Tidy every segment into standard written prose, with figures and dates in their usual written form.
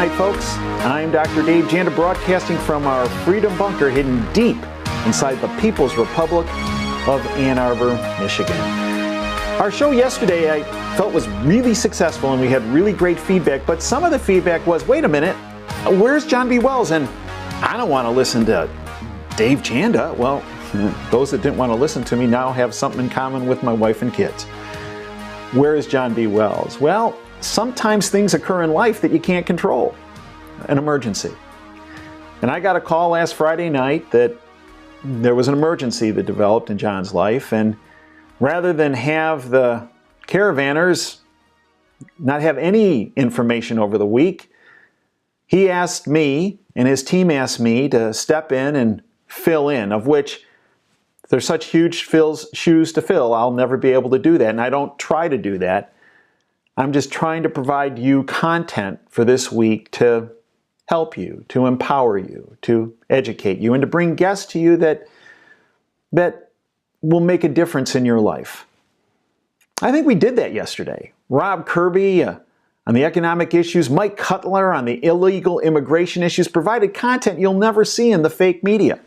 night, folks. I'm Dr. Dave Janda, broadcasting from our Freedom Bunker hidden deep inside the People's Republic of Ann Arbor, Michigan. Our show yesterday I felt was really successful and we had really great feedback, but some of the feedback was, wait a minute, where's John B. Wells? And I don't want to listen to Dave Janda. Well, those that didn't want to listen to me now have something in common with my wife and kids. Where is John B. Wells? Well, sometimes things occur in life that you can't control. An emergency. And I got a call last Friday night that there was an emergency that developed in John's life, and rather than have the caravanners not have any information over the week, he asked me, and his team asked me, to step in and fill in, of which there's such huge shoes to fill, I'll never be able to do that, and I don't try to do that. I'm just trying to provide you content for this week to help you, to empower you, to educate you, and to bring guests to you that will make a difference in your life. I think we did that yesterday. Rob Kirby on the economic issues, Mike Cutler on the illegal immigration issues provided content you'll never see in the fake media.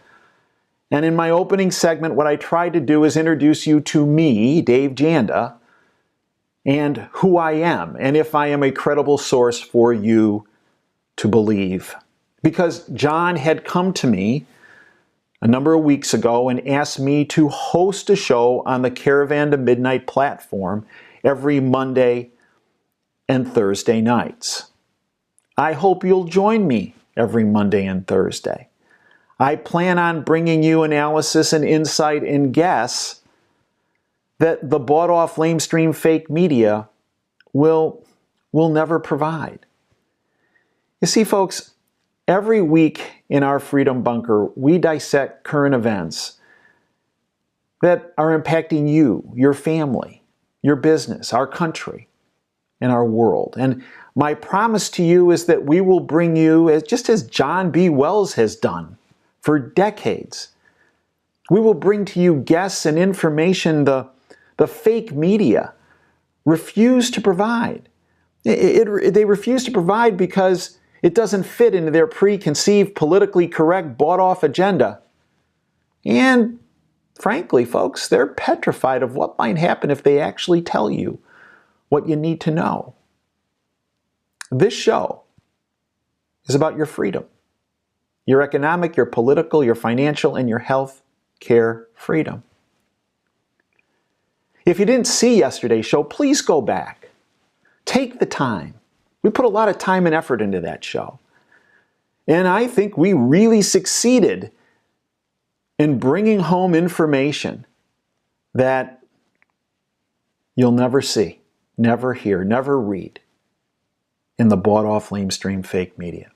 And in my opening segment, what I tried to do is introduce you to me, Dave Janda, and who I am, and if I am a credible source for you to believe. Because John had come to me a number of weeks ago and asked me to host a show on the Caravan to Midnight platform every Monday and Thursday nights. I hope you'll join me every Monday and Thursday. I plan on bringing you analysis and insight and guess that the bought-off lamestream fake media will never provide. You see, folks, every week in our Freedom Bunker, we dissect current events that are impacting you, your family, your business, our country, and our world. And my promise to you is that we will bring you, just as John B. Wells has done for decades, we will bring to you guests and information the fake media refuse to provide. They refuse to provide because it doesn't fit into their preconceived, politically correct, bought-off agenda. And frankly, folks, they're petrified of what might happen if they actually tell you what you need to know. This show is about your freedom. Your economic, your political, your financial, and your health care freedom. If you didn't see yesterday's show, please go back. Take the time. We put a lot of time and effort into that show. And I think we really succeeded in bringing home information that you'll never see, never hear, never read in the bought-off lamestream fake media.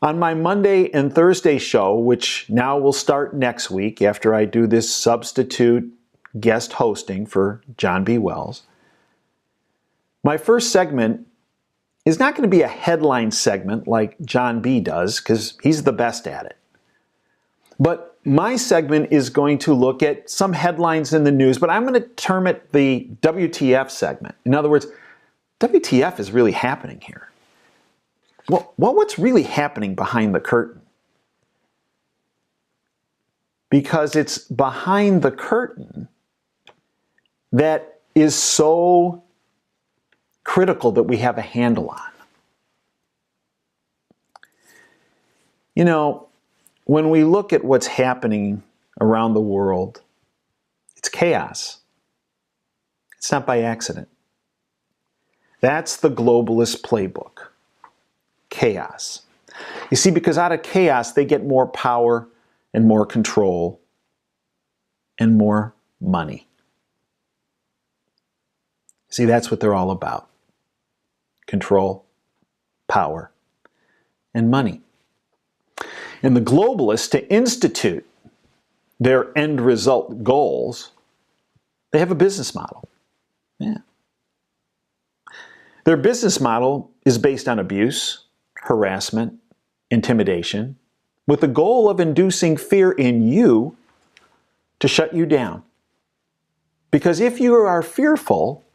On my Monday and Thursday show, which now will start next week after I do this substitute guest hosting for John B. Wells, my first segment is not going to be a headline segment like John B. does, because he's the best at it. But my segment is going to look at some headlines in the news, but I'm going to term it the WTF segment. In other words, WTF is really happening here. Well, what's really happening behind the curtain? Because it's behind the curtain that is so critical that we have a handle on. You know, when we look at what's happening around the world, it's chaos. It's not by accident. That's the globalist playbook. Chaos. You see, because out of chaos, they get more power and more control and more money. See, that's what they're all about. Control, power, and money. And the globalists, to institute their end result goals, they have a business model. Yeah. Their business model is based on abuse, harassment, intimidation, with the goal of inducing fear in you to shut you down. Because if you are fearful,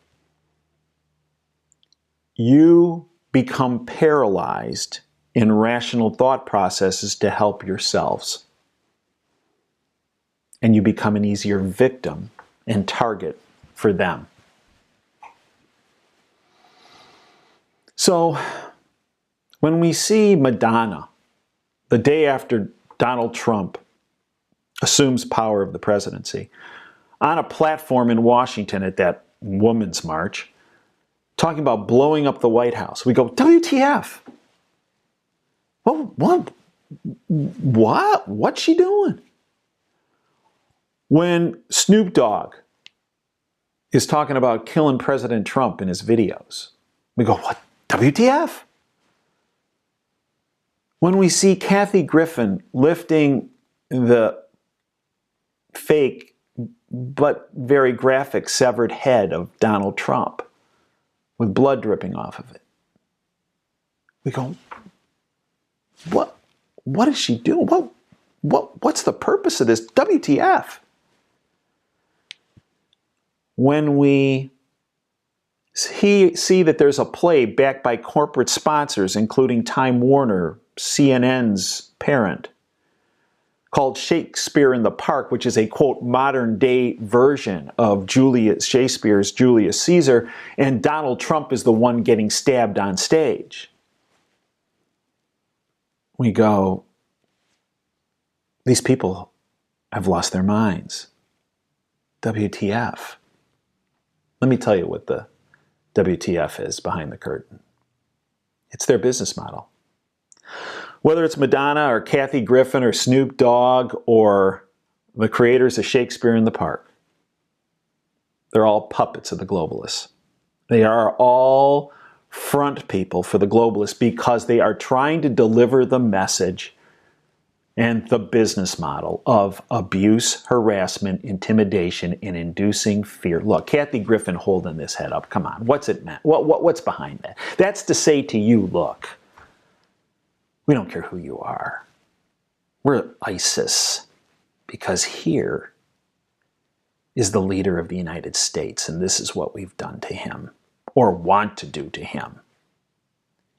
you become paralyzed in rational thought processes to help yourselves. And you become an easier victim and target for them. So, when we see Madonna, the day after Donald Trump assumes power of the presidency, on a platform in Washington at that Women's March, talking about blowing up the White House, we go, WTF? What? What's she doing? When Snoop Dogg is talking about killing President Trump in his videos, we go, what? WTF? When we see Kathy Griffin lifting the fake but very graphic severed head of Donald Trump with blood dripping off of it, we go, what is she doing? What's the purpose of this? WTF? When we see that there's a play backed by corporate sponsors, including Time Warner, CNN's parent, called Shakespeare in the Park, which is a, quote, modern-day version of Shakespeare's Julius Caesar, and Donald Trump is the one getting stabbed on stage. We go, these people have lost their minds. WTF? Let me tell you what the WTF is behind the curtain. It's their business model. Whether it's Madonna or Kathy Griffin or Snoop Dogg or the creators of Shakespeare in the Park, they're all puppets of the globalists. They are all front people for the globalists because they are trying to deliver the message and the business model of abuse, harassment, intimidation, and inducing fear. Look, Kathy Griffin holding this head up. Come on, what's it meant? What's behind that? That's to say to you, look, we don't care who you are. We're ISIS because here is the leader of the United States, and this is what we've done to him or want to do to him.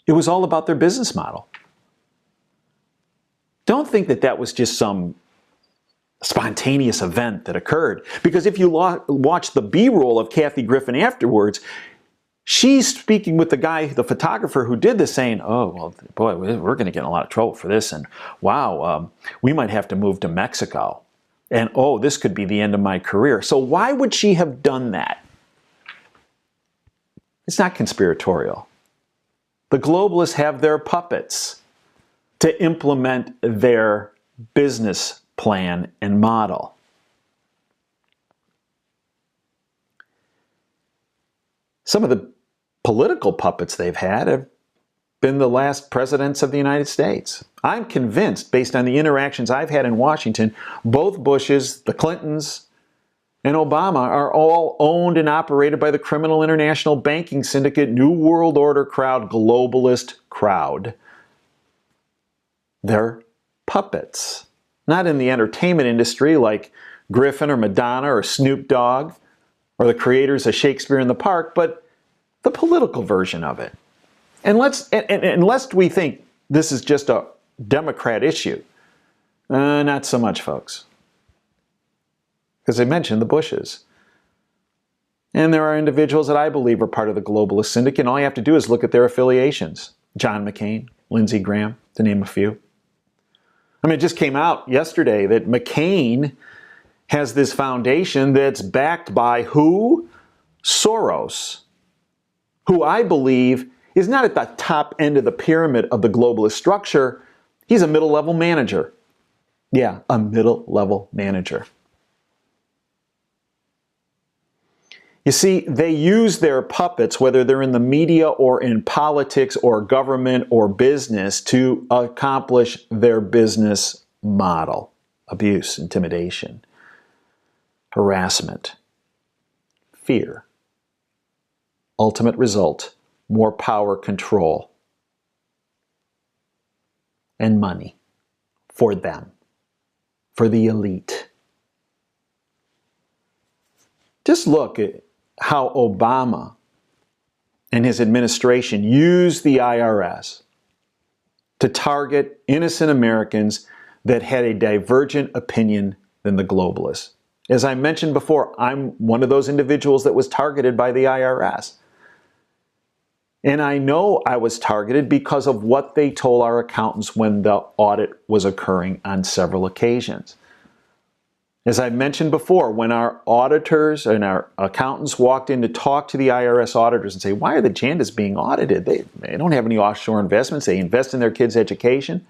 It was all about their business model. Don't think that that was just some spontaneous event that occurred. Because if you watch the B-roll of Kathy Griffin afterwards, she's speaking with the guy, the photographer who did this, saying, oh, well, boy, we're going to get in a lot of trouble for this. And wow, we might have to move to Mexico. And oh, this could be the end of my career. So why would she have done that? It's not conspiratorial. The globalists have their puppets to implement their business plan and model. Some of the political puppets they've had have been the last presidents of the United States. I'm convinced, based on the interactions I've had in Washington, both Bushes, the Clintons, and Obama are all owned and operated by the criminal international banking syndicate, New World Order crowd, globalist crowd. They're puppets. Not in the entertainment industry like Griffin or Madonna or Snoop Dogg or the creators of Shakespeare in the Park, but the political version of it. And lest we think this is just a Democrat issue, not so much, folks. Because I mentioned the Bushes. And there are individuals that I believe are part of the Globalist Syndicate, and all you have to do is look at their affiliations. John McCain, Lindsey Graham, to name a few. I mean, it just came out yesterday that McCain has this foundation that's backed by who? Soros, who I believe is not at the top end of the pyramid of the globalist structure. He's a middle-level manager. Yeah, a middle-level manager. You see, they use their puppets, whether they're in the media or in politics or government or business, to accomplish their business model. Abuse, intimidation, harassment, fear. Ultimate result, more power, control, and money for them, for the elite. Just look at how Obama and his administration used the IRS to target innocent Americans that had a divergent opinion than the globalists. As I mentioned before, I'm one of those individuals that was targeted by the IRS. And I know I was targeted because of what they told our accountants when the audit was occurring on several occasions. As I mentioned before, when our auditors and our accountants walked in to talk to the IRS auditors and say, why are the Jandas being audited? They don't have any offshore investments. They invest in their kids' education.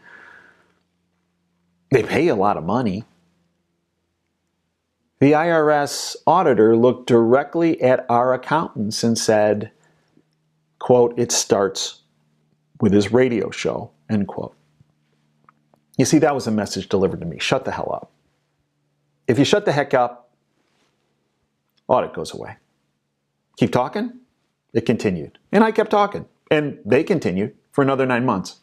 They pay a lot of money. The IRS auditor looked directly at our accountants and said, quote, it starts with his radio show, end quote. You see, that was a message delivered to me. Shut the hell up. If you shut the heck up, audit goes away. Keep talking? It continued. And I kept talking. And they continued for another 9 months.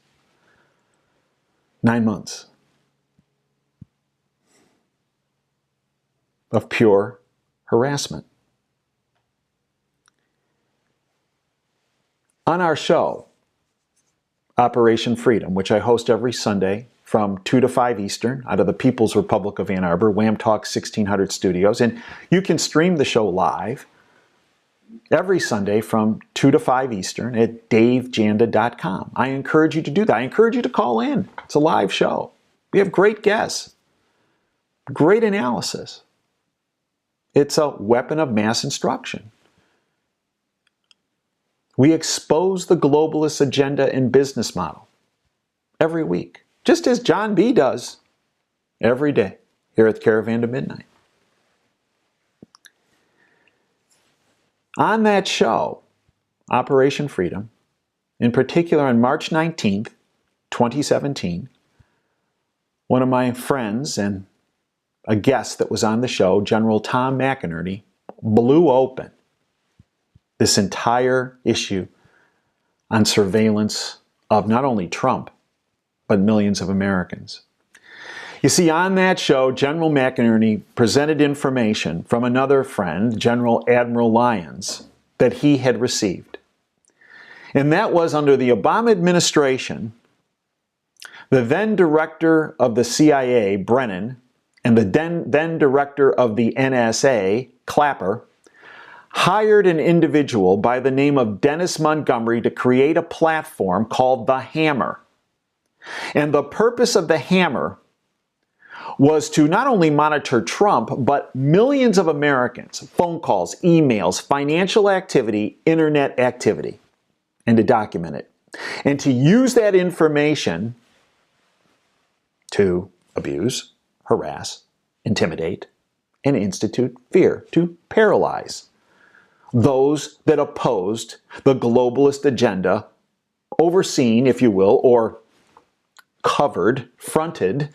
9 months of pure harassment. On our show, Operation Freedom, which I host every Sunday from 2 to 5 Eastern out of the People's Republic of Ann Arbor, Wham Talk 1600 Studios, and you can stream the show live every Sunday from 2 to 5 Eastern at davejanda.com. I encourage you to do that. I encourage you to call in. It's a live show. We have great guests, great analysis. It's a weapon of mass instruction. We expose the globalist agenda and business model every week, just as John B. does every day here at the Caravan to Midnight. On that show, Operation Freedom, in particular on March 19th, 2017, one of my friends and a guest that was on the show, General Tom McInerney, blew open this entire issue on surveillance of not only Trump, but millions of Americans. You see, on that show, General McInerney presented information from another friend, General Admiral Lyons, that he had received. And that was under the Obama administration, the then director of the CIA, Brennan, and the then director of the NSA, Clapper, hired an individual by the name of Dennis Montgomery to create a platform called the Hammer. And the purpose of the Hammer was to not only monitor Trump, but millions of Americans, phone calls, emails, financial activity, internet activity, and to document it. And to use that information to abuse, harass, intimidate, and institute fear, to paralyze those that opposed the globalist agenda, overseen, if you will, or covered, fronted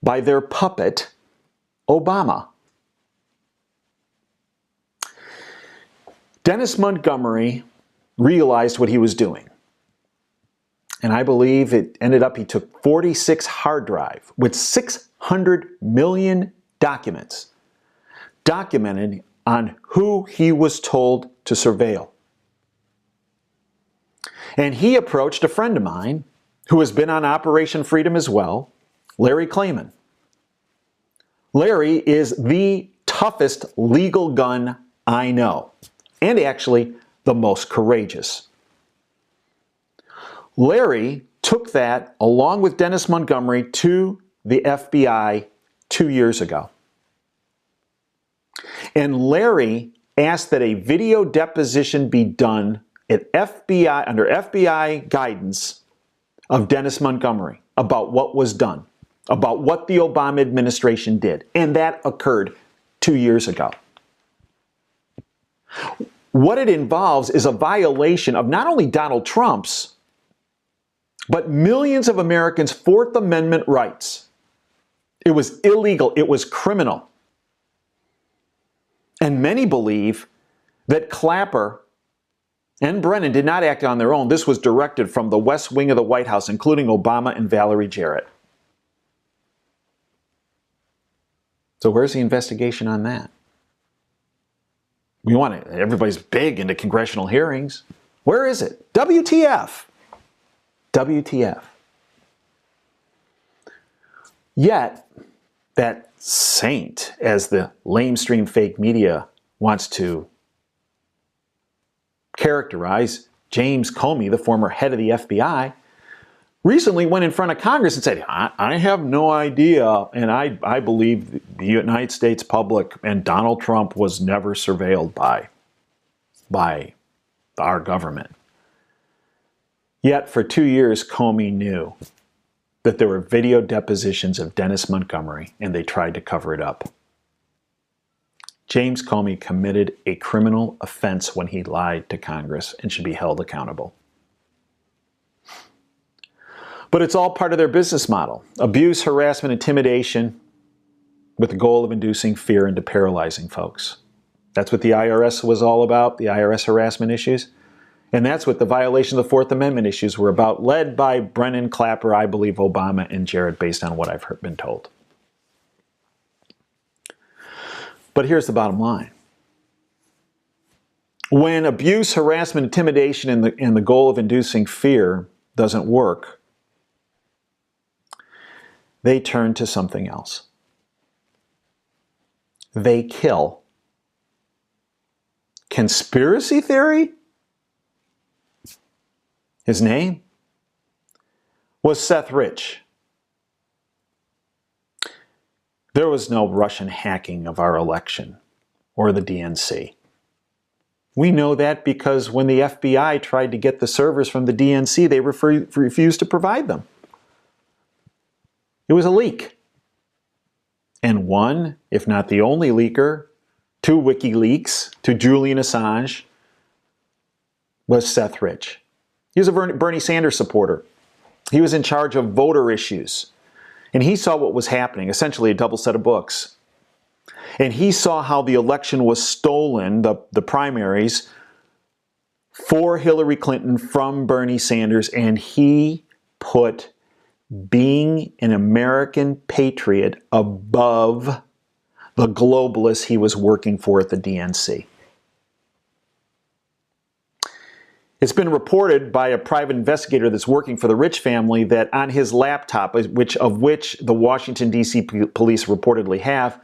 by their puppet, Obama. Dennis Montgomery realized what he was doing. And I believe it ended up he took 46 hard drive with 600 million documents documented on who he was told to surveil. And he approached a friend of mine who has been on Operation Freedom as well, Larry Klayman. Larry is the toughest legal gun I know, and actually the most courageous. Larry took that, along with Dennis Montgomery, to the FBI 2 years ago. And Larry asked that a video deposition be done at FBI, under FBI guidance of Dennis Montgomery about what was done, about what the Obama administration did. And that occurred 2 years ago. What it involves is a violation of not only Donald Trump's, but millions of Americans' Fourth Amendment rights. It was illegal. It was criminal. And many believe that Clapper and Brennan did not act on their own. This was directed from the West Wing of the White House, including Obama and Valerie Jarrett. So where's the investigation on that? Everybody's big into congressional hearings. Where is it? WTF? WTF. Yet, that saint, as the lamestream fake media wants to characterize, James Comey, the former head of the FBI, recently went in front of Congress and said, I have no idea, and I believe the United States public and Donald Trump was never surveilled by our government. Yet for 2 years, Comey knew that there were video depositions of Dennis Montgomery, and they tried to cover it up. James Comey committed a criminal offense when he lied to Congress and should be held accountable. But it's all part of their business model. Abuse, harassment, intimidation, with the goal of inducing fear into paralyzing folks. That's what the IRS was all about, the IRS harassment issues. And that's what the violation of the Fourth Amendment issues were about, led by Brennan, Clapper, I believe Obama, and Jared, based on what I've been told. But here's the bottom line. When abuse, harassment, intimidation, and the goal of inducing fear doesn't work, they turn to something else. They kill. Conspiracy theory? His name was Seth Rich. There was no Russian hacking of our election or the DNC. We know that because when the FBI tried to get the servers from the DNC, they refused to provide them. It was a leak. And one, if not the only leaker, to WikiLeaks, to Julian Assange, was Seth Rich. He was a Bernie Sanders supporter. He was in charge of voter issues. And he saw what was happening, essentially a double set of books. And he saw how the election was stolen, the primaries, for Hillary Clinton from Bernie Sanders, and he put being an American patriot above the globalists he was working for at the DNC. It's been reported by a private investigator that's working for the Rich family that on his laptop, of which the Washington, D.C. police reportedly have,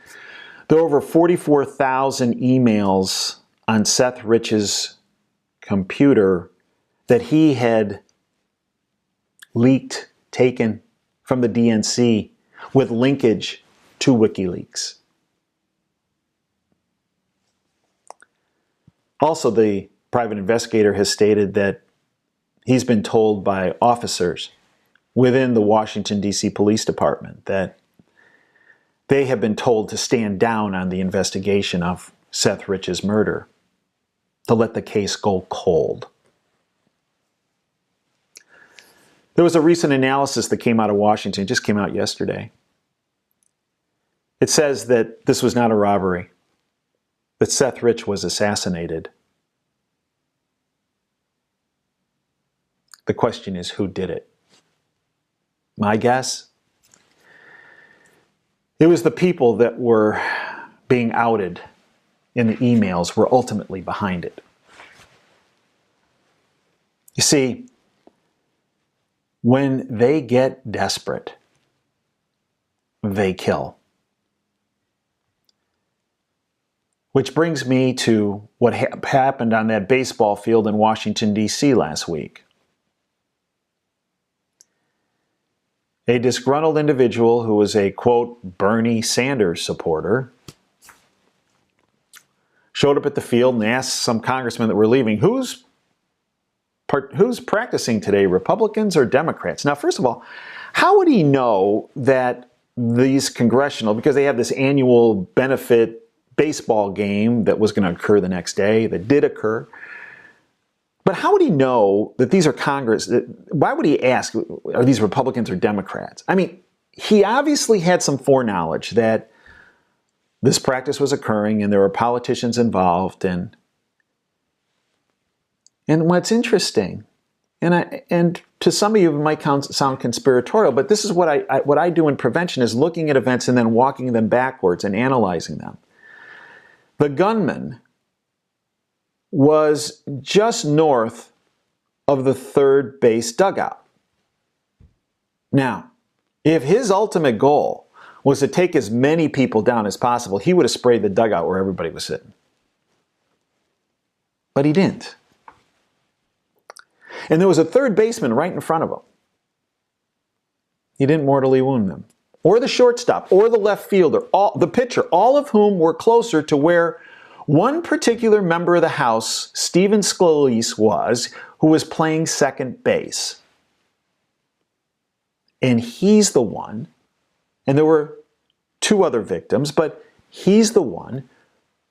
there are over 44,000 emails on Seth Rich's computer that he had leaked, taken from the DNC with linkage to WikiLeaks. Also, the private investigator has stated that he's been told by officers within the Washington, D.C. Police Department that they have been told to stand down on the investigation of Seth Rich's murder, to let the case go cold. There was a recent analysis that came out of Washington, it just came out yesterday. It says that this was not a robbery, that Seth Rich was assassinated. The question is, who did it? My guess? It was the people that were being outed in the emails were ultimately behind it. You see, when they get desperate, they kill. Which brings me to what happened on that baseball field in Washington, D.C. last week. A disgruntled individual who was a, quote, Bernie Sanders supporter showed up at the field and asked some congressmen that were leaving, who's practicing today, Republicans or Democrats? Now, first of all, how would he know that these congressional, because they have this annual benefit baseball game that was going to occur the next day, that did occur, but how would he know that these are Congress? Why would he ask, are these Republicans or Democrats? I mean, he obviously had some foreknowledge that this practice was occurring and there were politicians involved. And what's interesting, and to some of you it might sound conspiratorial, but this is what I do in prevention, is looking at events and then walking them backwards and analyzing them. The gunman was just north of the third base dugout. Now, if his ultimate goal was to take as many people down as possible, he would have sprayed the dugout where everybody was sitting. But he didn't. And there was a third baseman right in front of him. He didn't mortally wound them. Or the shortstop, or the left fielder, the pitcher, all of whom were closer to where one particular member of the House, Stephen Scalise, was, who was playing second base. And he's the one, and there were two other victims, but he's the one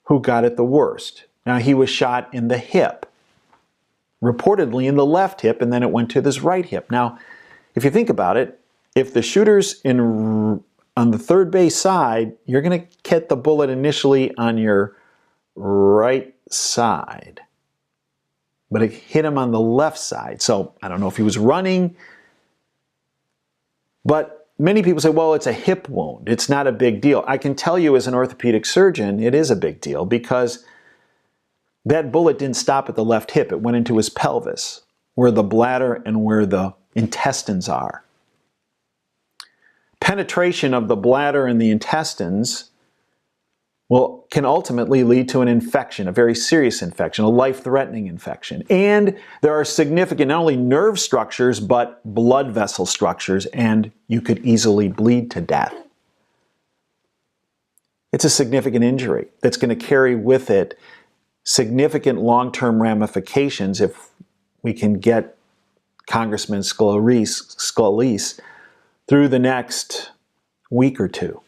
who got it the worst. Now, he was shot in the hip, reportedly in the left hip, and then it went to his right hip. Now, if you think about it, if the shooter's on the third base side, you're going to get the bullet initially on your right side. But it hit him on the left side. So I don't know if he was running. But many people say, well, it's a hip wound. It's not a big deal. I can tell you as an orthopedic surgeon, it is a big deal because that bullet didn't stop at the left hip. It went into his pelvis, where the bladder and where the intestines are. Penetration of the bladder and the intestines can ultimately lead to an infection, a very serious infection, a life-threatening infection. And there are significant not only nerve structures, but blood vessel structures, and you could easily bleed to death. It's a significant injury that's going to carry with it significant long-term ramifications if we can get Congressman Scalise through the next week or two,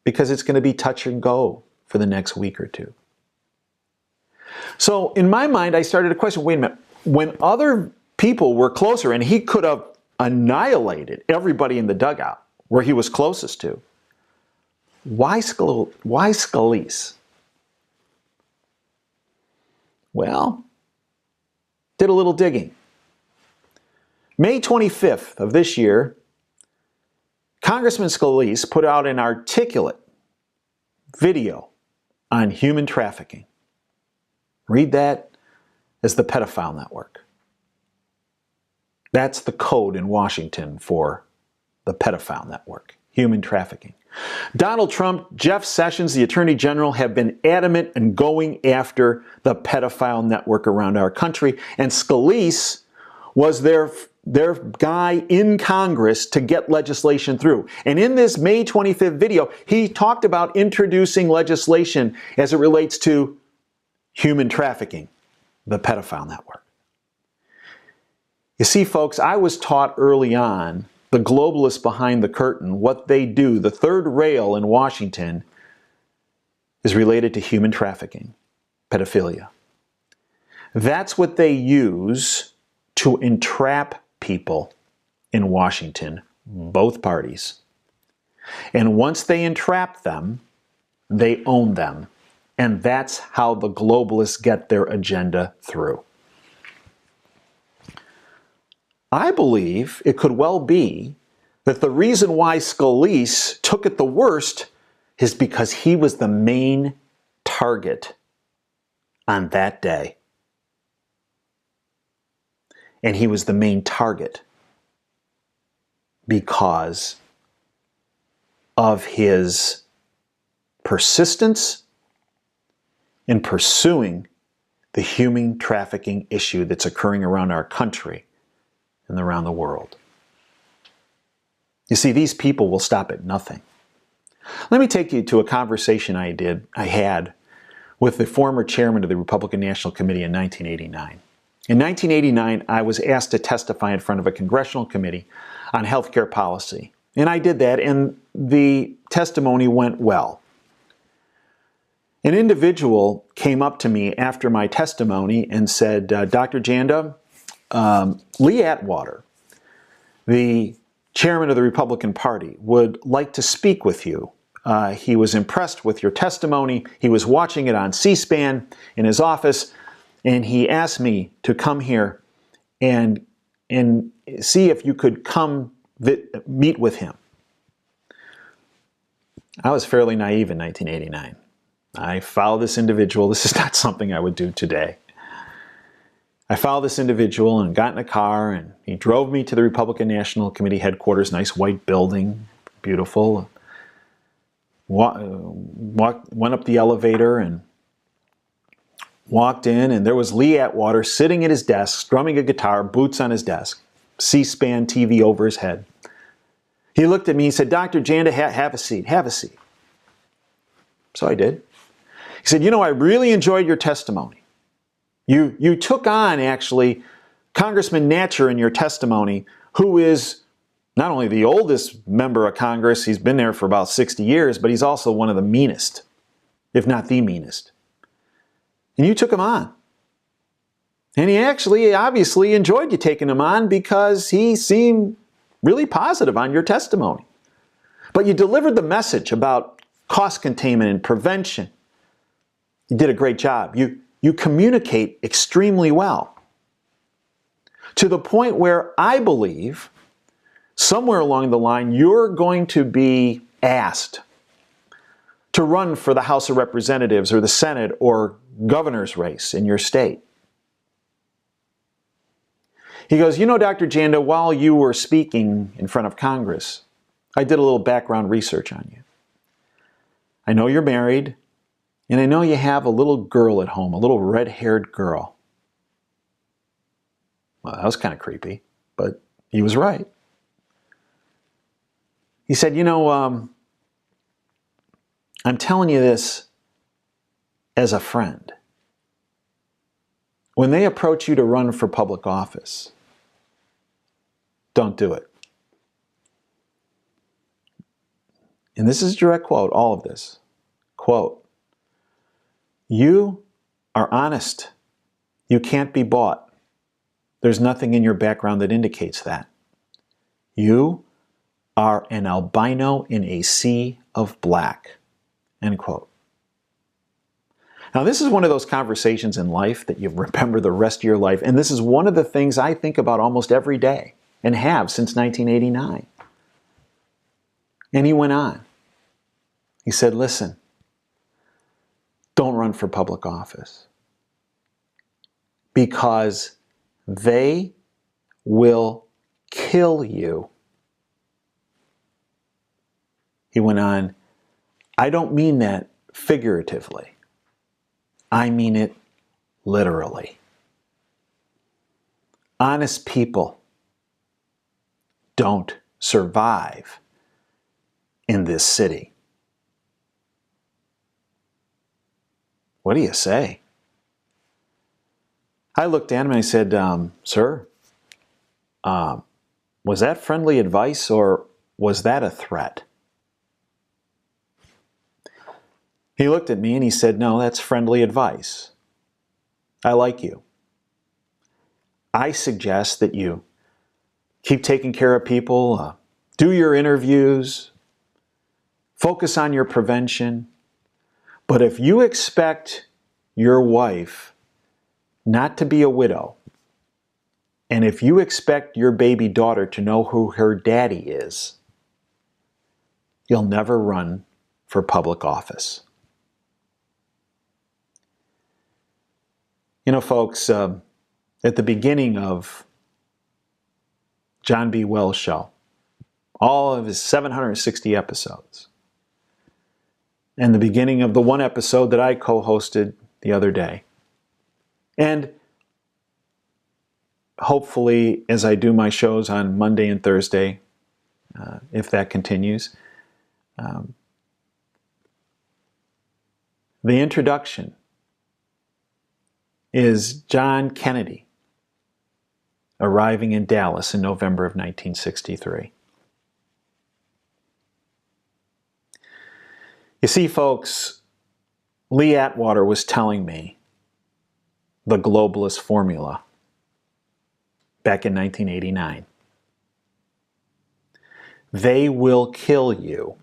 because it's going to be touch and go for the next week or two. So in my mind, I started to question, wait a minute, when other people were closer and he could have annihilated everybody in the dugout where he was closest to, why Scalise? Well, did a little digging. May 25th of this year, Congressman Scalise put out an articulate video on human trafficking. Read that as the pedophile network. That's the code in Washington for the pedophile network, human trafficking. Donald Trump, Jeff Sessions, the Attorney General, have been adamant in going after the pedophile network around our country, and Scalise was their guy in Congress to get legislation through. And in this May 25th video, he talked about introducing legislation as it relates to human trafficking, the pedophile network. You see, folks, I was taught early on, the globalists behind the curtain, what they do, the third rail in Washington, is related to human trafficking, pedophilia. That's what they use to entrap people in Washington, both parties. And once they entrap them, they own them. And that's how the globalists get their agenda through. I believe it could well be that the reason why Scalise took it the worst is because he was the main target on that day. And he was the main target because of his persistence in pursuing the human trafficking issue that's occurring around our country and around the world. You see, these people will stop at nothing. Let me take you to a conversation I had with the former chairman of the Republican National Committee in 1989. In 1989, I was asked to testify in front of a congressional committee on healthcare policy. And I did that, and the testimony went well. An individual came up to me after my testimony and said, Dr. Janda, Lee Atwater, the chairman of the Republican Party, would like to speak with you. He was impressed with your testimony. He was watching it on C-SPAN in his office, and he asked me to come here and see if you could come meet with him. I was fairly naive in 1989. I followed this individual. This is not something I would do today. I followed this individual and got in a car, and he drove me to the Republican National Committee headquarters, nice white building, beautiful. Went up the elevator and walked in, and there was Lee Atwater sitting at his desk, strumming a guitar, boots on his desk, C-SPAN TV over his head. He looked at me, he said, "Dr. Janda, have a seat, have a seat." So I did. He said, "You know, I really enjoyed your testimony. You took on, actually, Congressman Natcher in your testimony, who is not only the oldest member of Congress, he's been there for about 60 years, but he's also one of the meanest, if not the meanest. And you took him on. And he actually obviously enjoyed you taking him on because he seemed really positive on your testimony. But you delivered the message about cost containment and prevention. You did a great job. You communicate extremely well. To the point where I believe somewhere along the line you're going to be asked to run for the House of Representatives or the Senate or governor's race in your state." He goes, "You know, Dr. Janda, while you were speaking in front of Congress, I did a little background research on you. I know you're married, and I know you have a little girl at home, a little red-haired girl." Well, that was kind of creepy, but he was right. He said, "You know, I'm telling you this as a friend. When they approach you to run for public office, don't do it." And this is a direct quote, all of this. Quote, "You are honest. You can't be bought. There's nothing in your background that indicates that. You are an albino in a sea of black." End quote. Now, this is one of those conversations in life that you remember the rest of your life, and this is one of the things I think about almost every day, and have since 1989. And he went on. He said, "Listen, don't run for public office, because they will kill you." He went on, "I don't mean that figuratively. I mean it literally. Honest people don't survive in this city." What do you say? I looked at him and I said, "Sir, was that friendly advice or was that a threat?" He looked at me and he said, "No, that's friendly advice. I like you. I suggest that you keep taking care of people, do your interviews, focus on your prevention. But if you expect your wife not to be a widow, and if you expect your baby daughter to know who her daddy is, you'll never run for public office." You know, folks, at the beginning of John B. Wells' show, all of his 760 episodes, and the beginning of the one episode that I co-hosted the other day, and hopefully as I do my shows on Monday and Thursday, if that continues, the introduction is John Kennedy arriving in Dallas in November of 1963. You see, folks, Lee Atwater was telling me the globalist formula back in 1989. They will kill you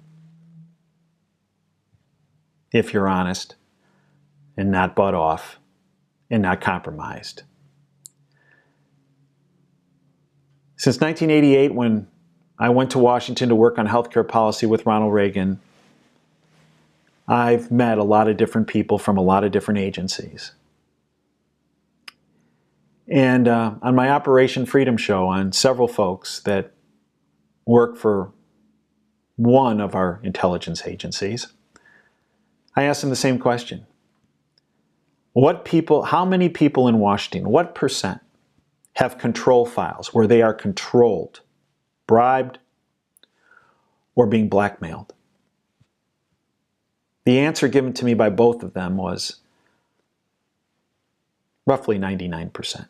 if you're honest and not bought off and not compromised. Since 1988, when I went to Washington to work on healthcare policy with Ronald Reagan, I've met a lot of different people from a lot of different agencies. And on my Operation Freedom show, on several folks that work for one of our intelligence agencies, I asked them the same question. How many people in Washington, what percent have control files where they are controlled, bribed, or being blackmailed? The answer given to me by both of them was roughly 99%.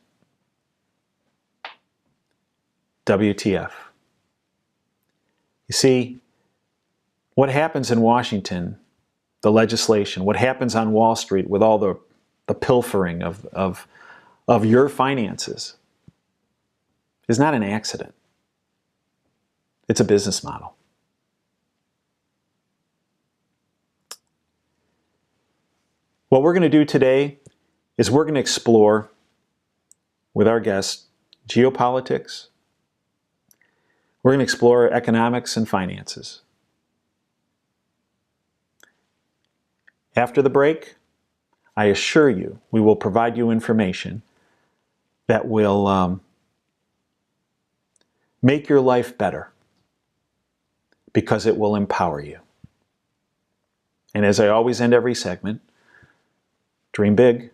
WTF. You see, what happens in Washington, the legislation, what happens on Wall Street with all the pilfering of your finances is not an accident. It's a business model. What we're going to do today is we're going to explore with our guests geopolitics. We're going to explore economics and finances. After the break, I assure you we will provide you information that will make your life better because it will empower you. And as I always end every segment, dream big,